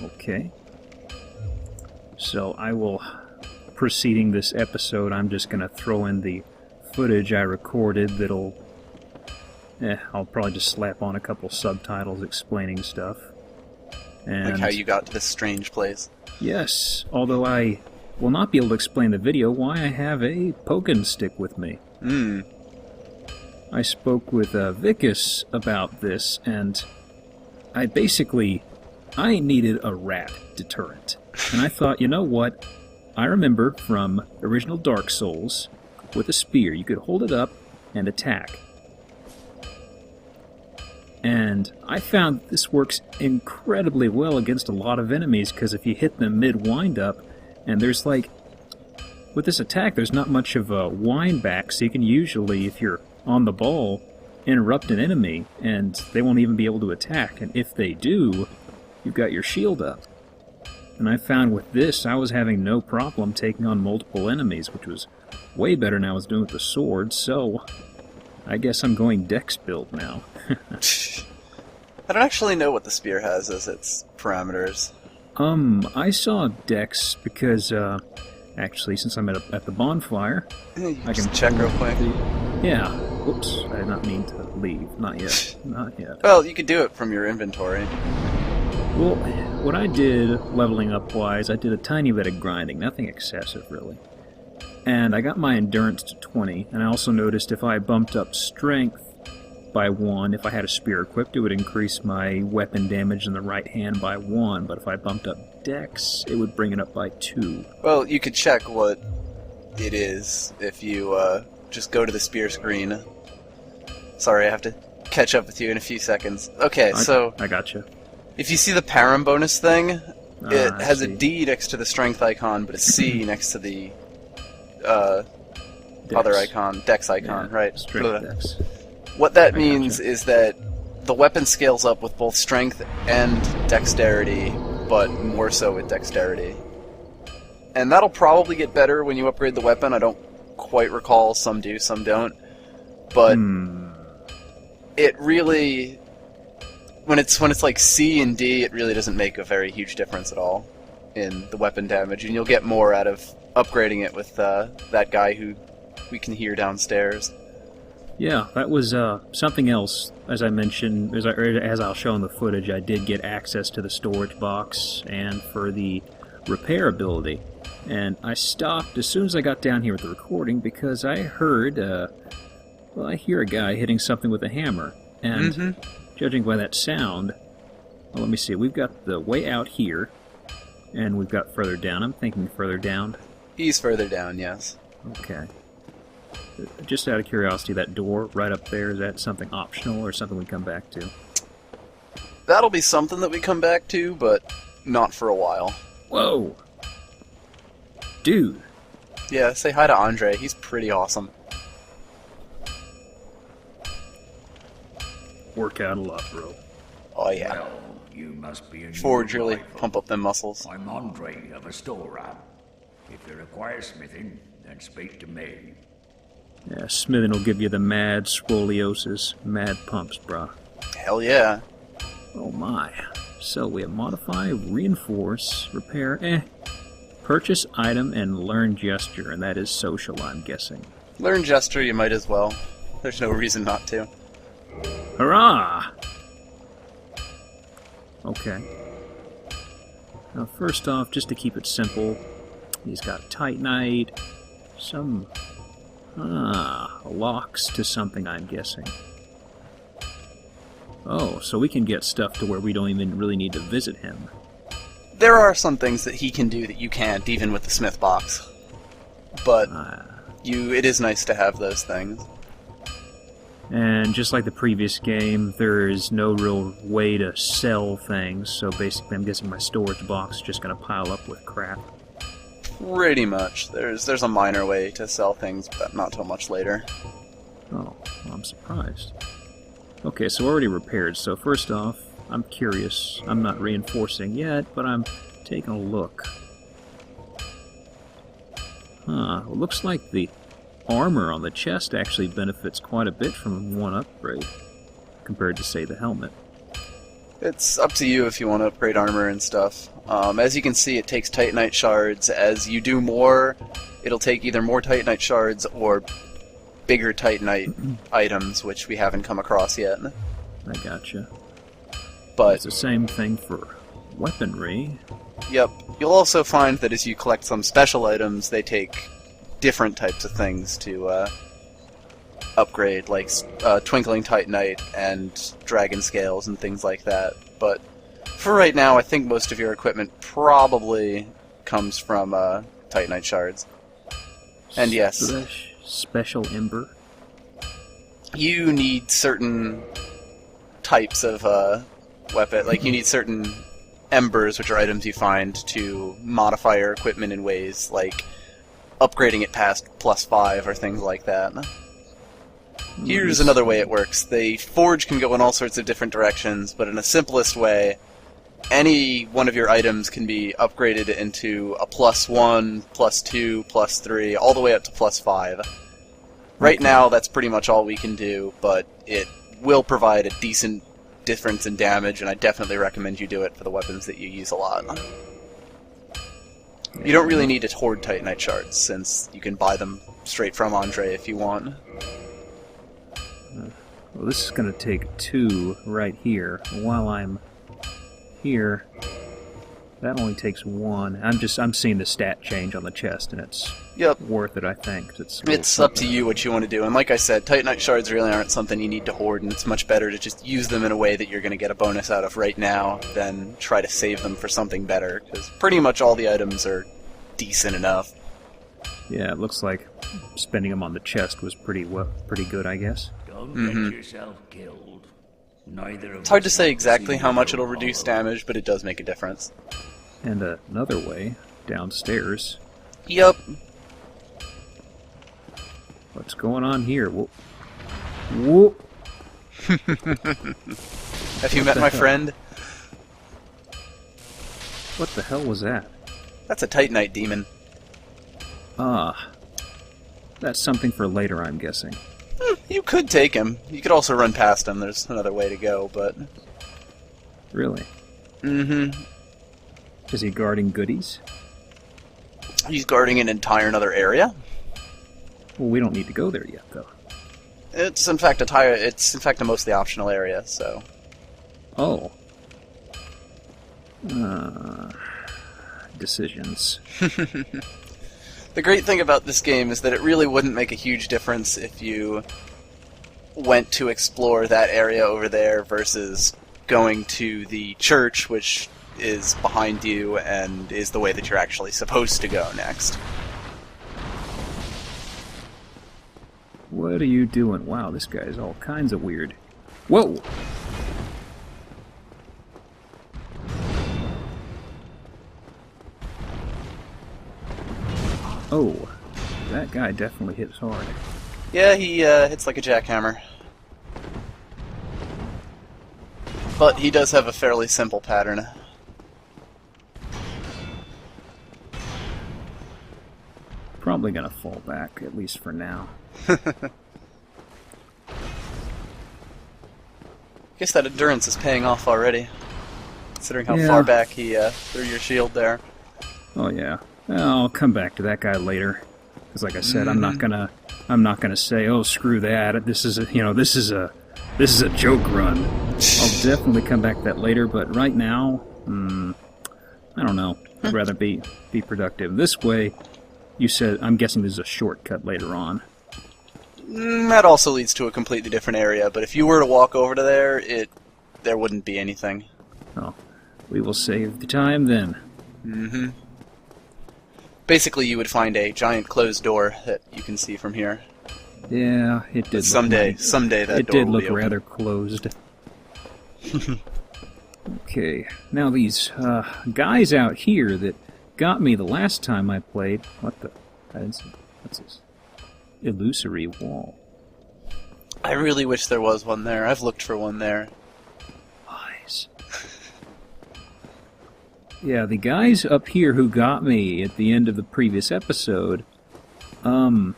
Okay. So I will, preceding this episode, I'm just going to throw in the footage I recorded that'll, I'll probably just slap on a couple subtitles explaining stuff. And Like how you got to this strange place. yes, although I will not be able to explain the video why I have a poking stick with me. I spoke with Vicus about this, and I needed a rat deterrent. And I thought, you know what? I remember from original Dark Souls, with a spear, you could hold it up and attack. And I found this works incredibly well against a lot of enemies, because if you hit them mid-wind-up, and there's like, with this attack, there's not much of a wind back, so you can usually, if you're on the ball, interrupt an enemy, and they won't even be able to attack. And if they do, you've got your shield up. And I found with this, I was having no problem taking on multiple enemies, which was way better than I was doing with the sword, so I guess I'm going Dex build now. I don't actually know what the spear has as its parameters. I saw Dex because, actually, since I'm at the bonfire, You I just can check real quick. Yeah. Whoops, I did not mean to leave. Not yet. Not yet. Well, you could do it from your inventory. Well, what I did, leveling up-wise, I did a tiny bit of grinding, nothing excessive, really. And I got my endurance to 20, and I also noticed if I bumped up strength by 1, if I had a spear equipped, it would increase my weapon damage in the right hand by 1, but if I bumped up dex, it would bring it up by 2. Well, you could check what it is if you just go to the spear screen. Sorry, I have to catch up with you in a few seconds. Okay, so I gotcha. If you see the param bonus thing, it has a see. D next to the strength icon, but a C next to the Dex. other icon, dex icon, Yeah, right? straight dex. What that I means gotcha. is that the weapon scales up with both strength and dexterity, but more so with dexterity. And that'll probably get better when you upgrade the weapon. I don't quite recall. Some do, some don't. But it really, when it's like C and D, it really doesn't make a very huge difference at all in the weapon damage, and you'll get more out of upgrading it with that guy who we can hear downstairs. Yeah, that was something else. As I mentioned, as I'll show in the footage, I did get access to the storage box and for the repair ability. And I stopped as soon as I got down here with the recording because I heard, I hear a guy hitting something with a hammer. And judging by that sound, well, let me see, we've got the way out here, and we've got further down. I'm thinking further down. He's further down, yes. Okay. Just out of curiosity, that door right up there, is that something optional or something we come back to? That'll be something that we come back to, but not for a while. Whoa! Dude! Yeah, say hi to Andre. He's pretty awesome. Work out a lot, bro. Oh, yeah. Well, you must be a new Forge really arrival. pump up them muscles. I'm Andre of Astoria. If you require smithing, then speak to me. Yeah, smithing will give you the mad scoliosis, mad pumps, brah. Hell yeah. Oh my. So we have modify, reinforce, repair, purchase item, and learn gesture, and that is social, I'm guessing. Learn gesture, you might as well. There's no reason not to. Hurrah! Okay. Now first off, just to keep it simple, he's got Titanite, some locks to something, I'm guessing. Oh, so we can get stuff to where we don't even really need to visit him. There are some things that he can do that you can't, even with the smith box. But it is nice to have those things. And just like the previous game, there is no real way to sell things, so basically I'm guessing my storage box is just going to pile up with crap. Pretty much. There's a minor way to sell things, but not till much later. Oh, well, I'm surprised. Okay, so already repaired, so first off, I'm curious. I'm not reinforcing yet, but I'm taking a look. It looks like the armor on the chest actually benefits quite a bit from one upgrade, compared to, say, the helmet. It's up to you if you want to upgrade armor and stuff. As you can see, it takes Titanite shards. As you do more, it'll take either more Titanite shards or bigger Titanite items, which we haven't come across yet. I gotcha. But It's the same thing for weaponry. yep, you'll also find that as you collect some special items, they take different types of things to upgrade, like Twinkling Titanite and Dragon Scales and things like that. But for right now, I think most of your equipment probably comes from Titanite shards. And yes, Special Ember. you need certain types of weapon, like you need certain embers, which are items you find to modify your equipment in ways like upgrading it past +5 or things like that. Here's another way it works. The forge can go in all sorts of different directions, but in the simplest way, any one of your items can be upgraded into a +1, +2, +3, all the way up to +5. Right now, that's pretty much all we can do, but it will provide a decent difference in damage, and I definitely recommend you do it for the weapons that you use a lot. You don't really need to hoard Titanite shards, since you can buy them straight from Andre if you want. Well, this is going to take 2 right here. While I'm here, that only takes 1. I'm seeing the stat change on the chest, and it's Yep. worth it, I think. It's up to you what you want to do, and like I said, Titanite shards really aren't something you need to hoard, and it's much better to just use them in a way that you're going to get a bonus out of right now than try to save them for something better, because pretty much all the items are decent enough. Yeah, it looks like spending them on the chest was pretty good, I guess. Don't get yourself killed. Neither of It's hard to us say want exactly see how much you it'll reduce hollow. damage, but it does make a difference. And another way, downstairs. Yup. What's going on here? Whoop. Whoop. Have you met the my hell? friend? What the hell was that? That's a Titanite demon. Ah. That's something for later, I'm guessing. You could take him. You could also run past him. There's another way to go, but... Really? Mm-hmm. Is he guarding goodies? He's guarding an entire another area. Well, we don't need to go there yet, though. It's in fact a mostly optional area, so... Oh. Decisions. The great thing about this game is that it really wouldn't make a huge difference if you went to explore that area over there versus going to the church, which is behind you and is the way that you're actually supposed to go next. What are you doing? Wow, this guy's all kinds of weird. Whoa! Oh, that guy definitely hits hard. Yeah, he hits like a jackhammer. But he does have a fairly simple pattern. Probably gonna fall back, at least for now. Guess that endurance is paying off already, considering how Yeah. far back he threw your shield there. Oh yeah. I'll come back to that guy later. Because like I said, I'm not gonna say, oh screw that. This is a joke run. I'll definitely come back to that later, but right now, I don't know. I'd rather be productive. This way, you said, I'm guessing there's a shortcut later on. That also leads to a completely different area, but if you were to walk over to there wouldn't be anything. Oh, we will save the time then. Mm-hmm. Basically, you would find a giant closed door that you can see from here. Yeah, it did. But someday that It door did will look be open. rather closed. Okay, now these guys out here that got me the last time I played. What the? I didn't see. What's this? Illusory wall. I really wish there was one there. I've looked for one there. Eyes. Yeah, the guys up here who got me at the end of the previous episode, the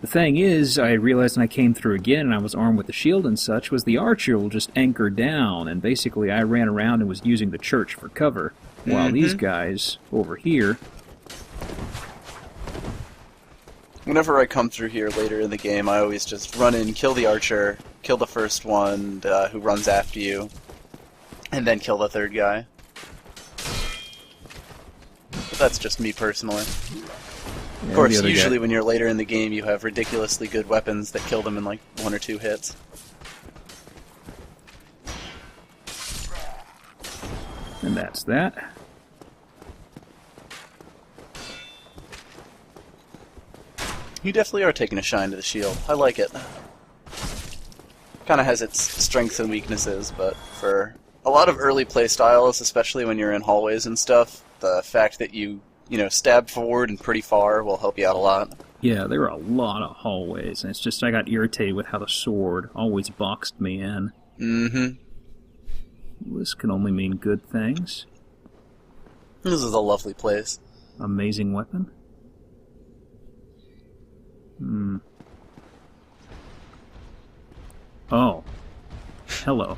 thing is, I realized when I came through again and I was armed with the shield and such, was the archer will just anchor down, and basically I ran around and was using the church for cover, while these guys over here... Whenever I come through here later in the game, I always just run in, kill the archer, kill the first one who runs after you, and then kill the third guy. But that's just me personally. Yeah, of course, usually when you're later in the game, you have ridiculously good weapons that kill them in like 1 or 2 hits. And that's that. You definitely are taking a shine to the shield. I like it. Kind of has its strengths and weaknesses, but for a lot of early playstyles, especially when you're in hallways and stuff, the fact that you stab forward and pretty far will help you out a lot. Yeah, there were a lot of hallways, and it's just I got irritated with how the sword always boxed me in. This can only mean good things. This is a lovely place. Amazing weapon. Oh. Hello.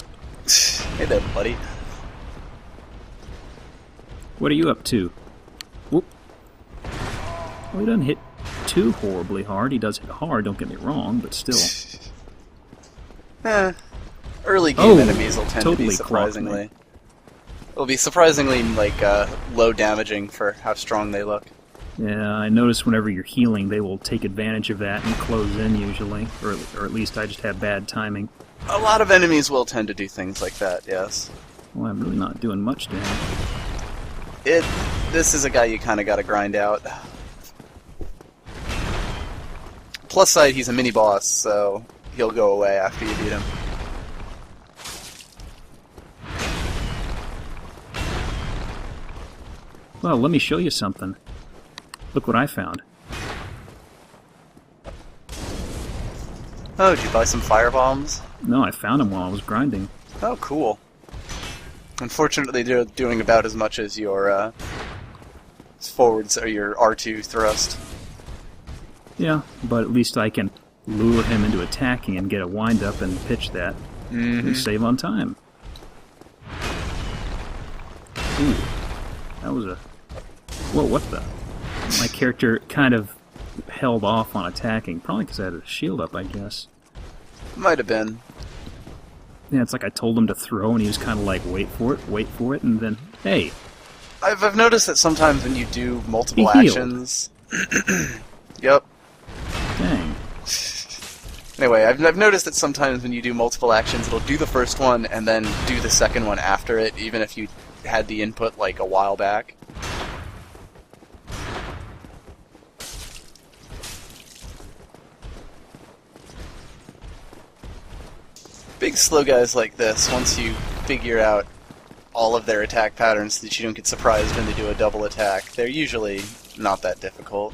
Hey there, buddy. What are you up to? Whoop. Well, he doesn't hit too horribly hard. He does hit hard, don't get me wrong, but still. Early game enemies will tend to be surprisingly. It'll be surprisingly low damaging for how strong they look. Yeah, I notice whenever you're healing, they will take advantage of that and close in usually, or at least I just have bad timing. A lot of enemies will tend to do things like that, yes. Well, I'm really not doing much damage. This is a guy you kind of got to grind out. Plus side, he's a mini-boss, so he'll go away after you beat him. Well, let me show you something. Look what I found. Oh, did you buy some firebombs? No, I found them while I was grinding. Oh, cool. Unfortunately, they're doing about as much as your forwards or your R2 thrust. Yeah, but at least I can lure him into attacking and get a wind-up and pitch that. And save on time. Ooh, that was a... Whoa, what the... My character kind of held off on attacking, probably because I had a shield up, I guess. Might have been. Yeah, it's like I told him to throw, and he was kind of like, wait for it, and then, hey. I've noticed that sometimes when you do multiple actions... Yep. Dang. Anyway, I've noticed that sometimes when you do multiple actions, it'll do the first one and then do the second one after it, even if you had the input like a while back. Big slow guys like this, once you figure out all of their attack patterns so that you don't get surprised when they do a double attack, they're usually not that difficult.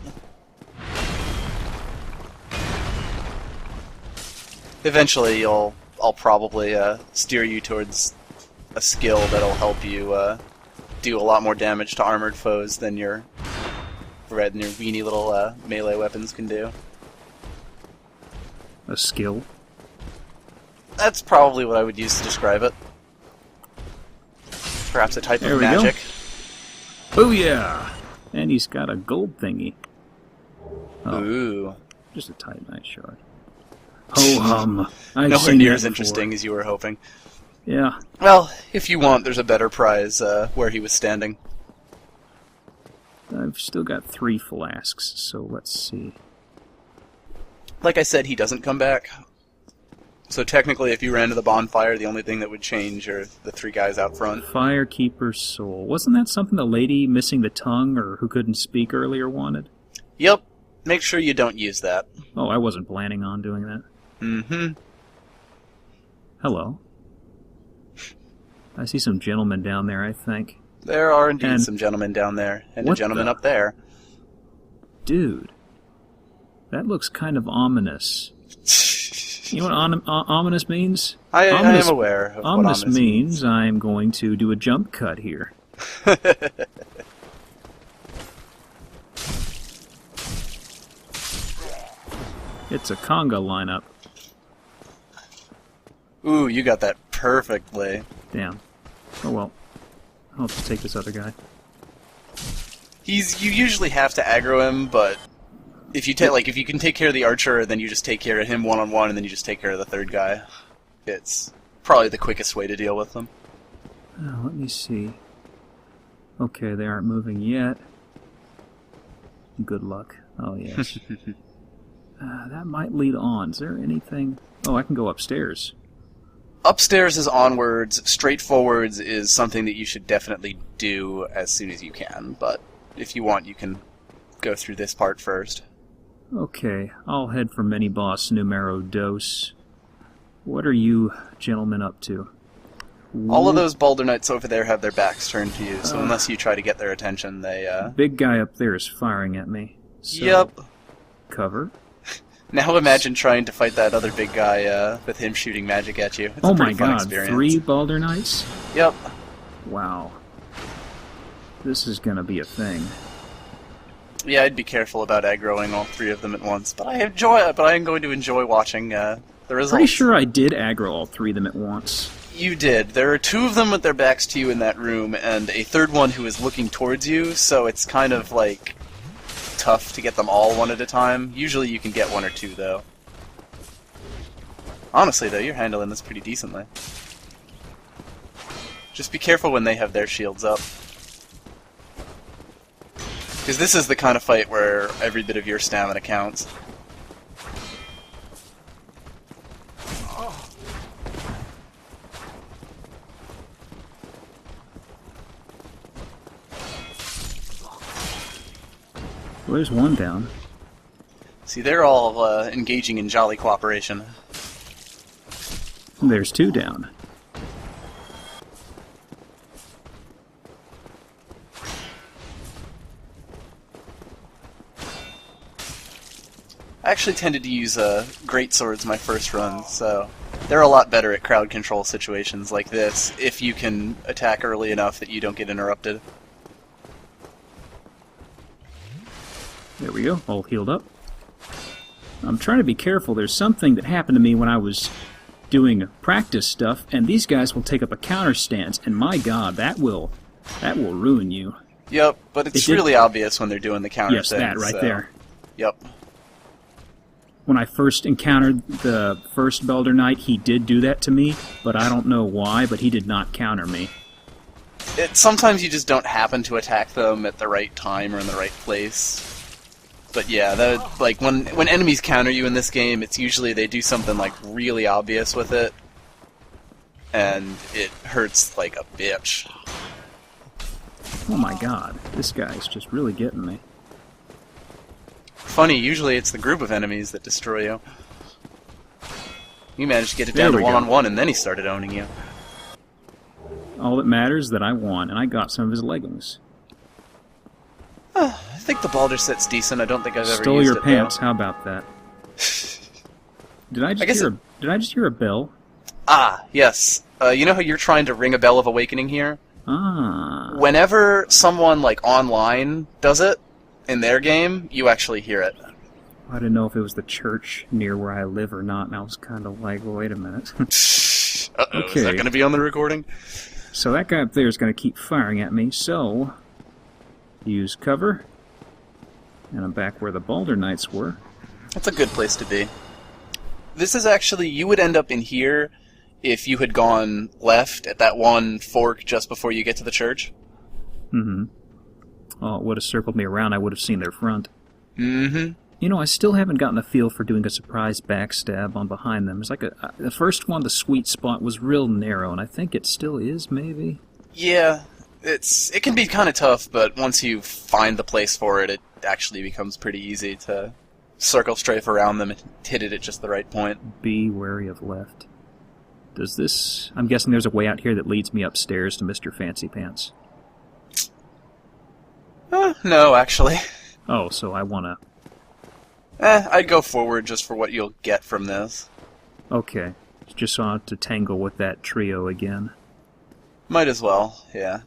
Eventually I'll probably steer you towards a skill that'll help you do a lot more damage to armored foes than your red and your weenie little melee weapons can do. A skill? That's probably what I would use to describe it. Perhaps a type of magic. Oh yeah! And he's got a gold thingy. Oh, ooh. Just a titanite shard. Ho hum. Nowhere near as interesting as you were hoping. Yeah. Well, if you want, there's a better prize where he was standing. I've still got 3 flasks, so let's see. Like I said, he doesn't come back. So technically, if you ran to the bonfire, the only thing that would change are the 3 guys out front. Firekeeper's soul. Wasn't that something the lady missing the tongue or who couldn't speak earlier wanted? Yep. Make sure you don't use that. Oh, I wasn't planning on doing that. Mm-hmm. Hello. I see some gentlemen down there, I think. There are indeed some gentlemen down there, and a gentleman up there. Dude. That looks kind of ominous. You know what ominous means? I am aware of what ominous means. I'm going to do a jump cut here. It's a conga lineup. Ooh, you got that perfectly. Damn. Oh well. I'll just take this other guy. You usually have to aggro him, but if you if you can take care of the archer, then you just take care of him one-on-one, and then you just take care of the third guy. It's probably the quickest way to deal with them. Let me see. Okay, they aren't moving yet. Good luck. Oh, yes. That might lead on. Is there anything... Oh, I can go upstairs. Upstairs is onwards. Straightforwards is something that you should definitely do as soon as you can, but if you want, you can go through this part first. Okay, I'll head for mini-boss numero dos. What are you gentlemen up to? All of those Boulder Knights over there have their backs turned to you, so unless you try to get their attention, they, Big guy up there is firing at me. So, yep. Cover. Now imagine trying to fight that other big guy with him shooting magic at you. It's Oh a my pretty fun god, experience. 3 Balder Knights? Yep. Wow. This is gonna be a thing. Yeah, I'd be careful about aggroing all 3 of them at once, but I am going to enjoy watching the results. Pretty sure I did aggro all 3 of them at once. You did. There are 2 of them with their backs to you in that room, and a third one who is looking towards you, so it's kind of, like, tough to get them all one at a time. Usually you can get 1 or 2, though. Honestly, though, you're handling this pretty decently. Just be careful when they have their shields up. Because this is the kind of fight where every bit of your stamina counts. Well, there's one down. See, they're all engaging in jolly cooperation. There's 2 down. I actually tended to use great swords my first run, so they're a lot better at crowd control situations like this if you can attack early enough that you don't get interrupted. There we go, all healed up. I'm trying to be careful. There's something that happened to me when I was doing practice stuff, and these guys will take up a counter stance, and my god, that will ruin you. Yep, but it's really obvious when they're doing the counter Yes, thing, that right there. Yep. When I first encountered the first Balder Knight, he did do that to me, but I don't know why, but he did not counter me. Sometimes you just don't happen to attack them at the right time or in the right place. But yeah, like when enemies counter you in this game, it's usually they do something like really obvious with it, and it hurts like a bitch. Oh my god, this guy's just really getting me. Funny, usually it's the group of enemies that destroy you. You managed to get it down There to we go. one-on-one, and then he started owning you. All that matters is that I won, and I got some of his leggings. I think the Baldur set's decent. I don't think I've ever Stole used your it, pants. though. How about that? Did I just hear a bell? Ah, yes. You know how you're trying to ring a bell of awakening here? Ah. Whenever someone, like, online does it, in their game, you actually hear it. I didn't know if it was the church near where I live or not, and I was kind of like, wait a minute. Uh-oh, Okay. Is that going to be on the recording? So that guy up there is going to keep firing at me, so... use cover. And I'm back where the Balder Knights were. That's a good place to be. This is actually, you would end up in here if you had gone left at that one fork just before you get to the church. Mm-hmm. Oh, it would have circled me around, I would have seen their front. Mm-hmm. You know, I still haven't gotten a feel for doing a surprise backstab on behind them. It's like the first one, the sweet spot was real narrow, and I think it still is, maybe? Yeah, it can be kind of tough, but once you find the place for it, it actually becomes pretty easy to circle strafe around them and hit it at just the right point. Be wary of left. Does this... I'm guessing there's a way out here that leads me upstairs to Mr. Fancy Pants. No, actually. Oh, so I wanna... I'd go forward just for what you'll get from this. Okay. Just saw to tangle with that trio again. Might as well, yeah.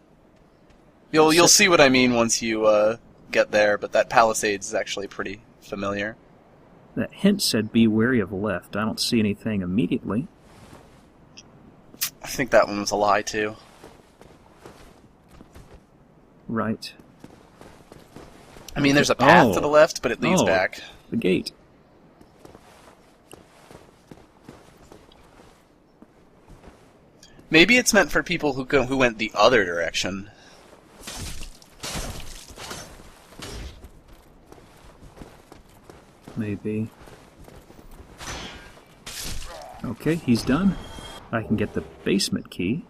You'll see what I mean once you get there, but that Palisades is actually pretty familiar. That hint said be wary of left. I don't see anything immediately. I think that one was a lie, too. Right. I mean, there's a path Oh. to the left, but it leads Oh. back. The gate. Maybe it's meant for people who went the other direction. Maybe. Okay, he's done. I can get the basement key.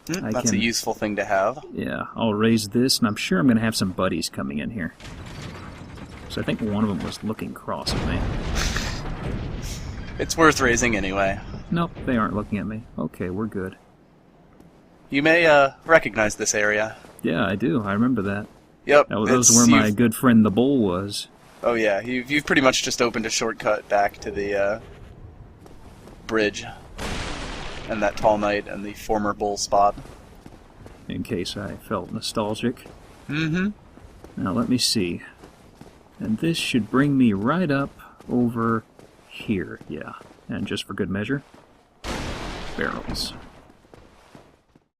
I That's a can- useful thing to have. Yeah, I'll raise this, and I'm sure I'm going to have some buddies coming in here. So I think one of them was looking cross at me. It's worth raising anyway. Nope, they aren't looking at me. Okay, we're good. You may recognize this area. Yeah, I do. I remember that. Yep. That was where my you've- good friend the bull was. Oh yeah, you've pretty much just opened a shortcut back to the bridge and that tall knight and the former bull spot. In case I felt nostalgic. Mm-hmm. Now let me see. And this should bring me right up over here, yeah. And just for good measure, barrels.